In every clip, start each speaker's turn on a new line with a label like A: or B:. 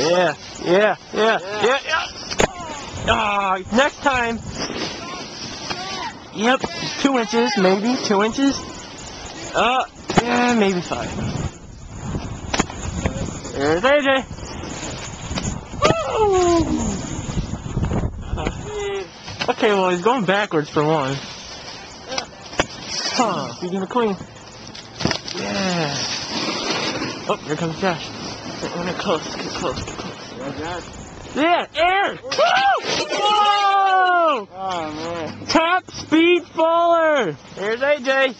A: Yeah. Next time. Yep, 2 inches, maybe 2 inches. Yeah, maybe 5. There's AJ. Okay, well he's going backwards for one. Huh? He's gonna clean. Yeah. Oh, here comes Josh. Get close. Yeah, air! Whoa!
B: Oh, man.
A: Top speed faller! Here's AJ.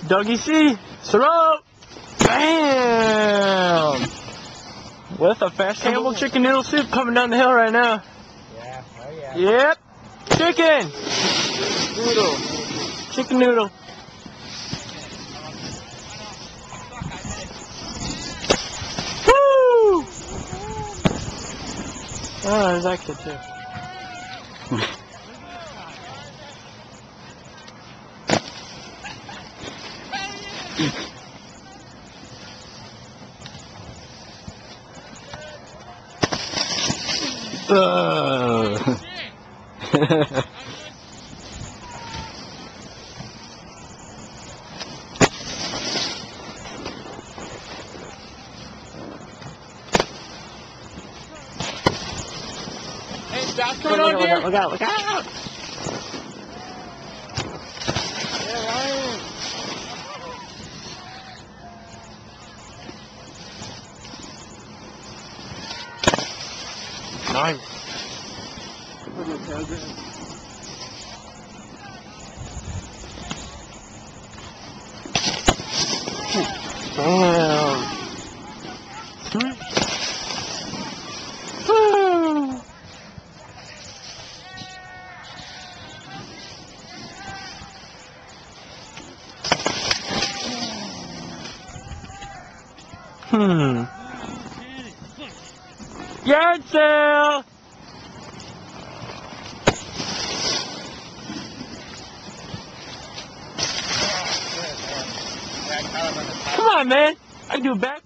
A: Dougie C. Throw! Bam! With a fast Campbell chicken noodle soup coming down the hill right now.
B: Yeah, oh yeah.
A: Yep! Chicken!
B: Noodle.
A: Chicken noodle. Woo! Oh, there's that kid too.
B: Hey, Josh, come on here.
A: Look out.
B: Yeah, Ryan.
A: Nice. Damn. Yard sale! Come on, man. I can do a back.